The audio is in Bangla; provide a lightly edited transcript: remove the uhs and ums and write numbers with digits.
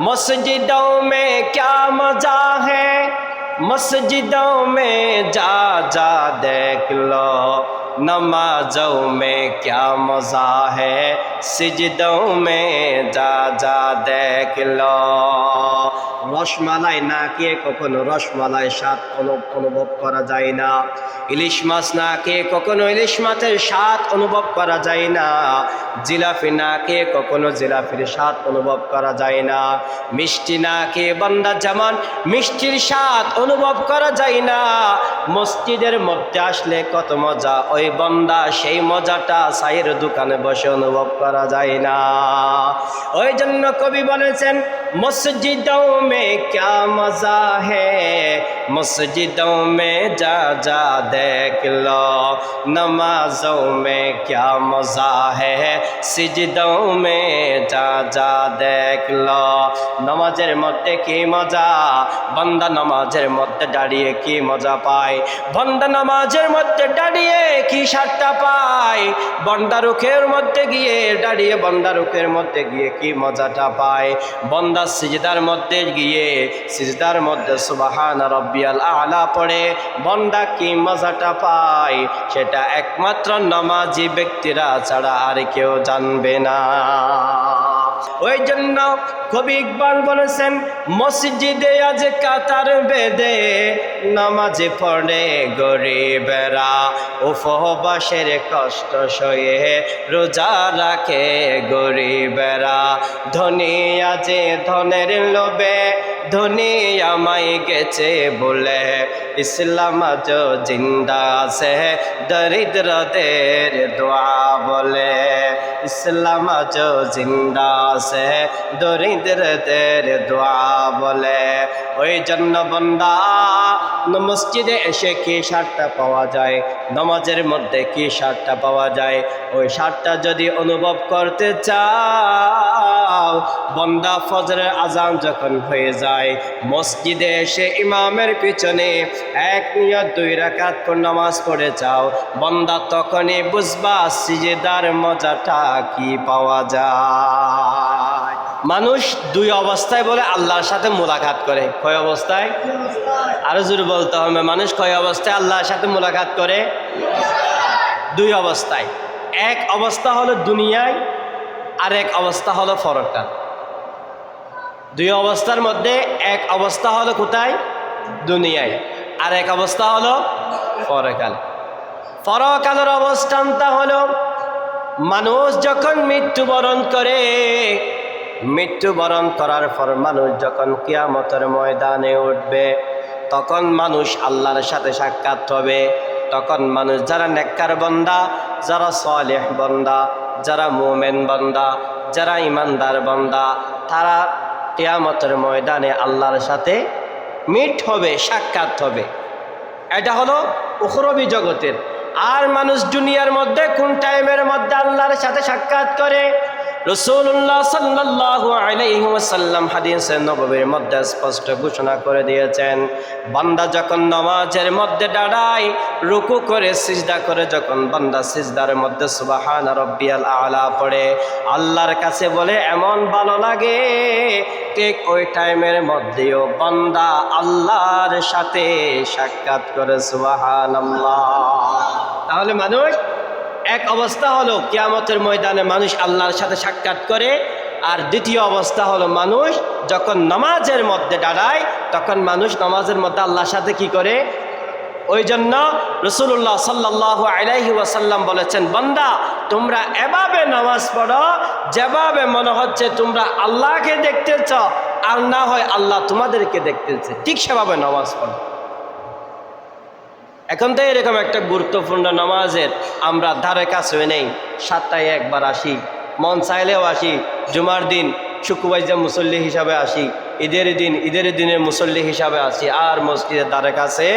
मस्जिदों में क्या मजा है, मस्जिदों में जा जा देख लो, नमाजों में क्या मजा है, सिजदों में जा जा देख लो। রসমালাই না খেয়ে কখনো রসমালাই স্বাদ অনুভব করা যায় না, ইলিশ মাছ না খেয়ে কখনো ইলিশ মাছের স্বাদ অনুভব করা যায় না, জিলাপি না খেয়ে কখনো জিলাপির স্বাদ অনুভব করা যায় না, মিষ্টি না খেয়ে বান্দা যেমন মিষ্টির স্বাদ অনুভব করা যায় না, মসজিদের মধ্যে আসলে কত মজা, ওই বান্দা সেই মজাটা চায়ের দোকানে বসে অনুভব করা যায় না। ওই জন্য কবি বলেছেন मस्जिदों में क्या मजा है, मस्जिदों में जा जा देख लो, नमाजों में क्या मजा है, सिजदों में जा जा देख लो। नमाजेर मध्य की मजा, बंदा नमाजेर मध्य दाड़िए की मजा पाए, बंदा नमाजेर मध्य दाड़िए की शाटा पाए, बंदा रुखेर मध्य गिए दाड़िए बंदा रुखेर मध्य गिए की मजाटा पाए, बंदा সিজদার মধ্যে গিয়ে সিজদার মধ্যে সুবহান রাব্বিয়াল আলা পড়ে বান্দা কি মজাটা পায়, সেটা একমাত্র নামাজি ব্যক্তিরা ছাড়া আর কেউ জানবে না। ওই জন্য কবি ইকবাল বলেছেন মসজিদে আজ কাতার বেঁধে নামাজে পড়ে গরিবেরা, উপবাসের কষ্ট সয়ে রোজা রাখে গরিবেরা, ধনী আজে ধনের লোভে ধনী আমায় গেছে বলে, ইসলাম আজ জিন্দা আছে দরিদ্রদের দোয়া বলে, ইসলাম আজ জিন্দা আছে দরিদ্রদের দোয়া বলে। ওই জন্য বান্দা মসজিদে এসে কি স্বাদটা পাওয়া যায়, নামাজের মধ্যে কি স্বাদটা পাওয়া যায়, ওই স্বাদটা যদি অনুভব করতে চাও, বান্দা ফজরের আজান যখন হয়ে যায় মসজিদে এসে ইমামের পিছনে এক নিয়ত 2 রাকাত নামাজ পড়ে যাও, বান্দা তখনই বুঝবা সিজদার মজাটা কি পাওয়া যায়। মানুষ 2 অবস্থায় বলে আল্লাহর সাথে মোলাকাত করে। কয় অবস্থায়? আরো জোরে বলতে হবে, মানুষ কয় অবস্থায় আল্লাহর সাথে মোলাকাত করে? 2 অবস্থায়। এক অবস্থা হলো দুনিয়ায়, আর এক অবস্থা হলো পরকাল। 2 অবস্থার মধ্যে এক অবস্থা হলো কোথায়? দুনিয়ায়, আর এক অবস্থা হলো পরকাল। পরকালের অবস্থানটা হলো মানুষ যখন মৃত্যুবরণ করে, মৃত্যুবরণ করার পর মানুষ যখন কিয়ামতের ময়দানে উঠবে, তখন মানুষ আল্লাহর সাথে সাক্ষাৎ হবে। তখন মানুষ যারা নেককার বান্দা, যারা সালেহ বান্দা, যারা মুমিন বান্দা, যারা ইমানদার বান্দা, তারা কিয়ামতের ময়দানে আল্লাহর সাথে মিট হবে, সাক্ষাৎ হবে। এটা হলো উখরবী জগতের। আর মানুষ দুনিয়ার মধ্যে কোন টাইমের মধ্যে আল্লাহর সাথে সাক্ষাৎ করে? রাসূলুল্লাহ সাল্লাল্লাহু আলাইহি ওয়াসাল্লাম হাদিসে নববীর মধ্যে স্পষ্ট ঘোষণা করে দিয়েছেন, বান্দা যখন নামাজের মধ্যে দাঁড়ায়, রুকু করে সিজদা করে, যখন বান্দা সিজদার মধ্যে সুবহান রাব্বিয়াল আলা পড়ে, আল্লাহর কাছে বলে এমন ভালো লাগে, ঠিক ওই টাইমের মধ্যেও বান্দা আল্লাহর সাথে সাক্ষাৎ করে। সুবহানাল্লাহ। তাহলে মানুষ এক অবস্থা হলো কিয়ামতের ময়দানে মানুষ আল্লাহর সাথে সাক্ষাৎ করে, আর দ্বিতীয় অবস্থা হলো মানুষ যখন নামাজের মধ্যে দাঁড়ায়, তখন মানুষ নামাজের মধ্যে আল্লাহর সাথে কি করে? ওই জন্য রাসূলুল্লাহ সাল্লাল্লাহু আলাইহি ওয়াসাল্লাম বলেছেন, বান্দা তোমরা এভাবে নামাজ পড়ো যেভাবে মনে হচ্ছে তোমরা আল্লাহকে দেখতেছ, আর না হয় আল্লাহ তোমাদেরকে দেখতেছে, ঠিক সেভাবে নামাজ পড়ো। এখন তো এরকম একটা গুরুত্বপূর্ণ নামাজের আমরা ধারে কাছে নেই, সপ্তাহে একবার আসি, মন চাইলেও আসি, জুমার দিন শুক্রবার মুসল্লি হিসাবে আসি, ঈদের দিনের মুসল্লি হিসাবে আসি, আর মসজিদের ধারে কাছে